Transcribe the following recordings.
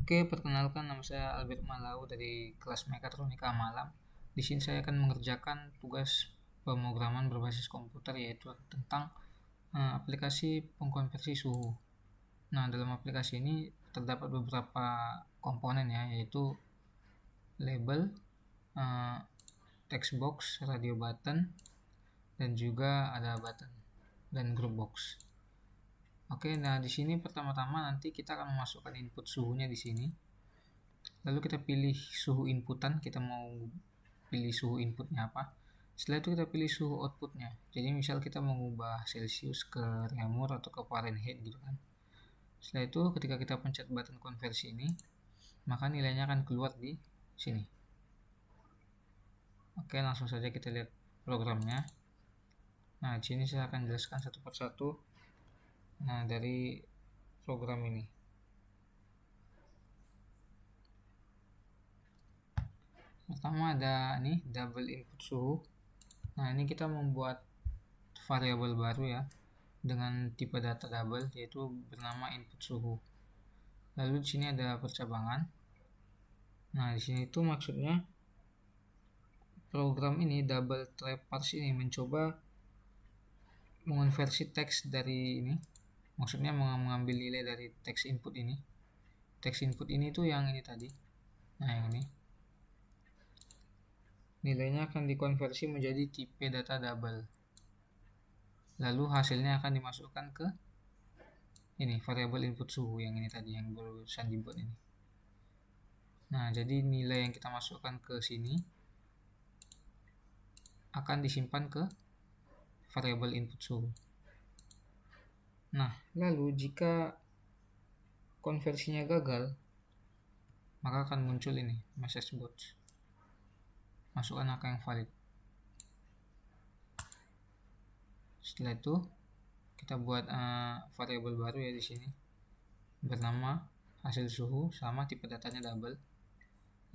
Oke, perkenalkan nama saya Albert Malau dari kelas Mekatronika Malam. Di sini saya akan mengerjakan tugas pemrograman berbasis komputer yaitu tentang aplikasi pengkonversi suhu. Nah, dalam aplikasi ini terdapat beberapa komponen ya, yaitu label, eh, text box, radio button, dan juga ada button dan group box. Oke, nah di sini pertama-tama nanti kita akan memasukkan input suhunya di sini. Lalu kita pilih suhu inputan, kita mau pilih suhu inputnya apa. Setelah itu kita pilih suhu outputnya. Jadi misal kita mengubah Celsius ke Reaumur atau ke Fahrenheit gitu kan. Setelah itu ketika kita pencet button konversi ini, maka nilainya akan keluar di sini. Oke, langsung saja kita lihat programnya. Nah, di sini saya akan jelaskan satu persatu dari program ini. Pertama ada nih double input suhu. Nah, ini kita membuat variabel baru ya dengan tipe data double yaitu bernama input suhu. Lalu di sini ada percabangan. Nah, di sini itu maksudnya program ini double trap parse ini mencoba mengonversi teks dari ini. Maksudnya mengambil nilai dari teks input ini. Teks input ini tuh yang ini tadi. Nah, yang ini. Nilainya akan dikonversi menjadi tipe data double. Lalu hasilnya akan dimasukkan ke ini variabel input suhu yang ini tadi yang barusan dibuat ini. Nah, jadi nilai yang kita masukkan ke sini akan disimpan ke variabel input suhu. Nah, lalu jika konversinya gagal, maka akan muncul ini message box. Masukkan angka yang valid. Setelah itu kita buat variabel baru ya di sini bernama hasil suhu sama tipe datanya double.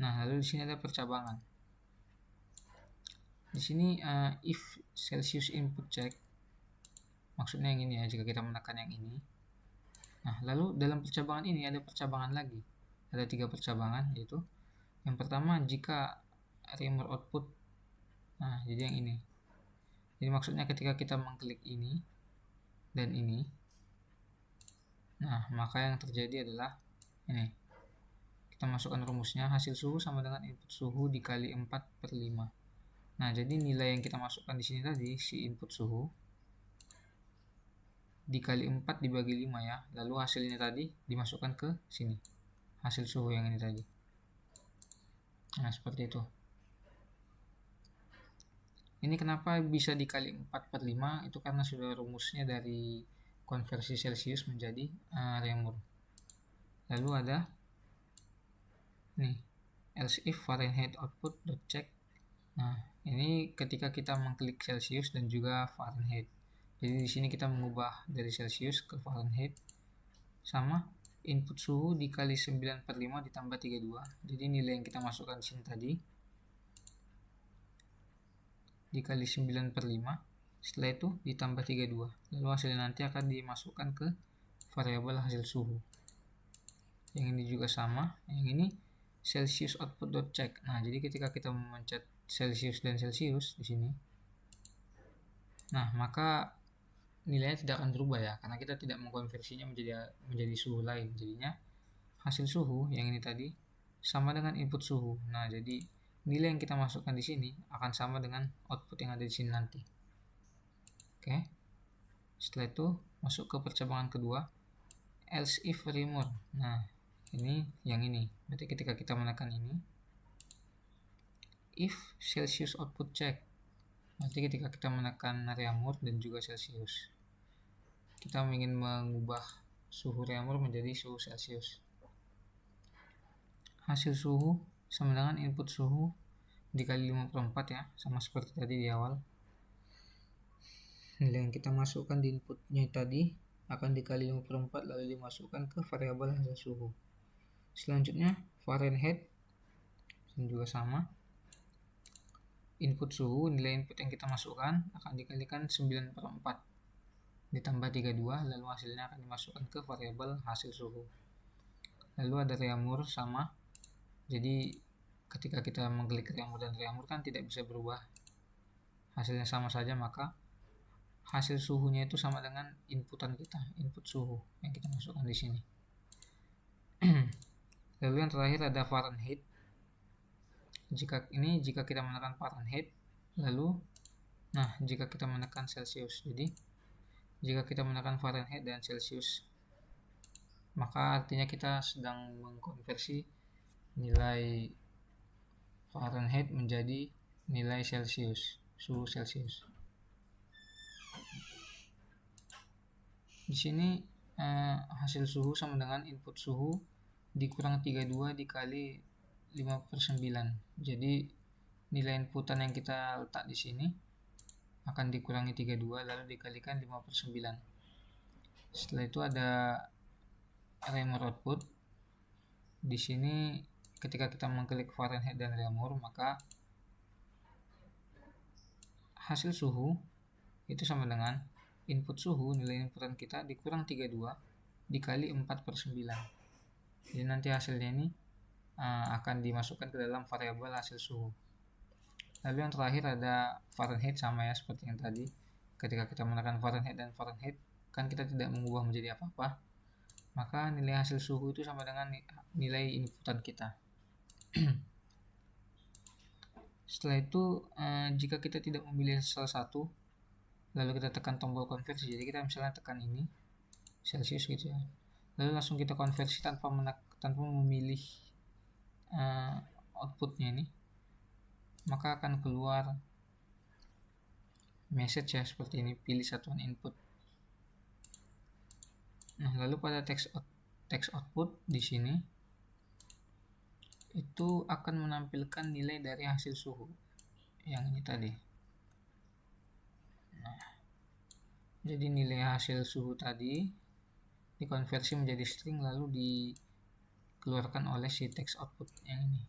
Nah, lalu di sini ada percabangan. Di sini if Celsius input check, maksudnya yang ini ya, jika kita menekan yang ini. Nah, lalu dalam percabangan ini ada percabangan lagi. Ada 3 percabangan, yaitu yang pertama jika Reaumur output. Nah, jadi yang ini. Jadi maksudnya ketika kita mengklik ini dan ini, nah maka yang terjadi adalah ini. Kita masukkan rumusnya, hasil suhu sama dengan input suhu dikali 4/5. Nah, jadi nilai yang kita masukkan di sini tadi, si input suhu, dikali 4 dibagi 5 ya. Lalu hasilnya tadi dimasukkan ke sini. Hasil suhu yang ini tadi. Nah, seperti itu. Ini kenapa bisa dikali 4/5? Itu karena sudah rumusnya dari konversi Celsius menjadi Reaumur. Lalu ada nih else if Fahrenheit output .check. Nah, ini ketika kita mengklik Celsius dan juga Fahrenheit. Jadi di sini kita mengubah dari Celsius ke Fahrenheit sama input suhu dikali 9/5 ditambah 32. Jadi nilai yang kita masukkan di sini tadi dikali 9/5, setelah itu ditambah 32. Lalu hasilnya nanti akan dimasukkan ke variabel hasil suhu. Yang ini juga sama, yang ini Celsius output.check. Nah, jadi ketika kita memencet Celsius dan Celsius di sini, nah maka nilainya tidak akan berubah ya, karena kita tidak mengkonversinya menjadi suhu lain. Jadinya hasil suhu yang ini tadi sama dengan input suhu. Nah, jadi nilai yang kita masukkan di sini akan sama dengan output yang ada di sini nanti. Oke. Setelah itu masuk ke percabangan kedua, else if Reaumur. Nah, ini yang ini. Berarti ketika kita menekan ini, if Celsius output check. Berarti ketika kita menekan Reaumur dan juga Celsius, kita ingin mengubah suhu Reaumur menjadi suhu Celsius. Hasil suhu sama dengan input suhu dikali 5/4 ya, sama seperti tadi di awal. Nilai yang kita masukkan di inputnya tadi akan dikali 5/4 lalu dimasukkan ke variabel hasil suhu. Selanjutnya Fahrenheit juga sama. Input suhu, nilai input yang kita masukkan akan dikalikan 9/4 ditambah 32, lalu hasilnya akan dimasukkan ke variabel hasil suhu. lalu ada reamur sama. Jadi ketika kita mengklik reamur dan reamur kan tidak bisa berubah, hasilnya sama saja, maka hasil suhunya itu sama dengan inputan kita, input suhu yang kita masukkan di sini. Lalu yang terakhir ada Fahrenheit. Jika kita menekan Fahrenheit, lalu jika kita menekan Celsius. Jadi jika kita menekan Fahrenheit dan Celsius, maka artinya kita sedang mengkonversi nilai Fahrenheit menjadi nilai Celsius, suhu Celsius. Di sini hasil suhu sama dengan input suhu dikurang 32 dikali 5/9. Jadi nilai inputan yang kita letak di sini akan dikurangi 32 lalu dikalikan 5/9. Setelah itu ada reamur output. Di sini ketika kita mengklik Fahrenheit dan reamur, maka hasil suhu itu sama dengan input suhu, nilai inputan kita dikurang 32 dikali 4/9. Jadi nanti hasilnya ini akan dimasukkan ke dalam variabel hasil suhu. Lalu yang terakhir ada Fahrenheit, sama ya seperti yang tadi. Ketika kita menekan Fahrenheit dan Fahrenheit, kan kita tidak mengubah menjadi apa-apa, maka nilai hasil suhu itu sama dengan nilai inputan kita. Setelah itu jika kita tidak memilih salah satu, lalu kita tekan tombol konversi. Jadi kita misalnya tekan ini Celsius gitu ya, lalu langsung kita konversi tanpa memilih outputnya ini, maka akan keluar message ya seperti ini, pilih satuan input. Lalu pada text output di sini itu akan menampilkan nilai dari hasil suhu yang ini tadi. Jadi nilai hasil suhu tadi dikonversi menjadi string lalu dikeluarkan oleh si text output yang ini.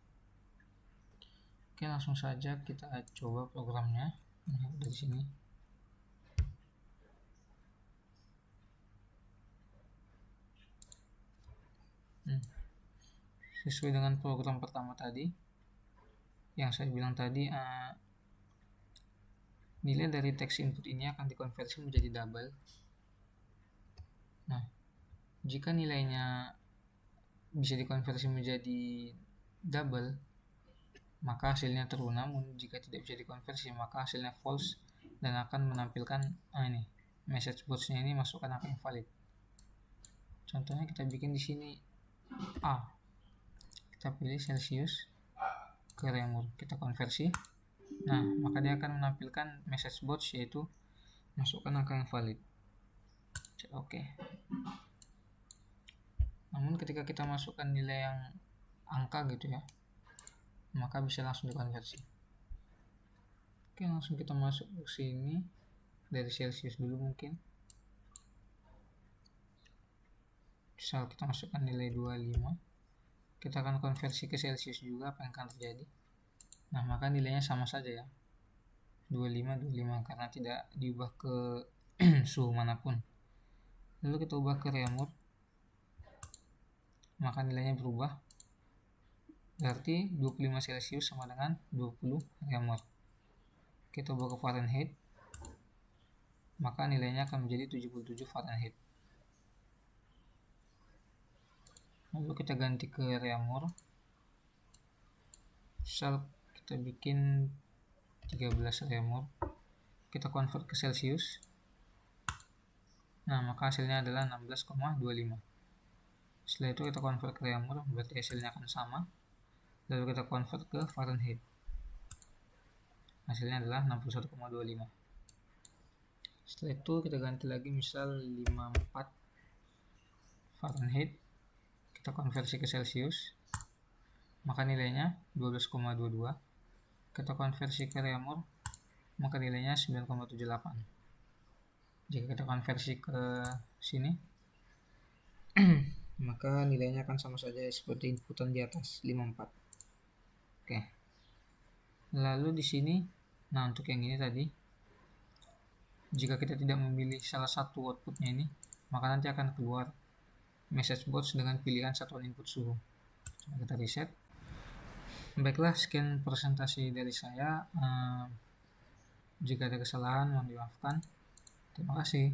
Oke, langsung saja kita coba programnya dari sini. Sesuai dengan program pertama tadi yang saya bilang tadi, nilai dari text input ini akan dikonversi menjadi double. Jika nilainya bisa dikonversi menjadi double, maka hasilnya true. Namun jika tidak bisa dikonversi, maka hasilnya false dan akan menampilkan ini message box-nya ini masukkan angka yang valid. Contohnya kita bikin di sini A. Kita pilih Celsius ke reamur, kita konversi. Maka dia akan menampilkan message box yaitu masukkan angka yang valid. Oke. Namun ketika kita masukkan nilai yang angka gitu ya, maka bisa langsung dikonversi. Oke, langsung kita masuk ke sini dari Celsius dulu mungkin. Misal kita masukkan nilai 25, kita akan konversi ke Celsius juga, apa yang akan terjadi? Maka nilainya sama saja ya, 25 karena tidak diubah ke suhu manapun. Lalu kita ubah ke reamur, maka nilainya berubah, berarti 25 Celsius sama dengan 20 reamur. Kita ubah ke Fahrenheit, maka nilainya akan menjadi 77 Fahrenheit. Lalu kita ganti ke reamur, misal kita bikin 13 reamur, kita convert ke Celsius, maka hasilnya adalah 16,25. Setelah itu kita convert ke reamur, berarti hasilnya akan sama. Lalu kita convert ke Fahrenheit, hasilnya adalah 61,25. Setelah itu kita ganti lagi, misal 54 Fahrenheit, kita konversi ke Celsius, maka nilainya 12,22. Kita konversi ke reamur, maka nilainya 9,78. Jika kita konversi ke sini maka nilainya akan sama saja seperti inputan di atas, 54. Oke. Lalu di sini, untuk yang ini tadi, jika kita tidak memilih salah satu outputnya ini, maka nanti akan keluar message box dengan pilihan satuan input suhu. Coba kita reset. Baiklah, sekian presentasi dari saya. Jika ada kesalahan mohon dimaafkan. Terima kasih.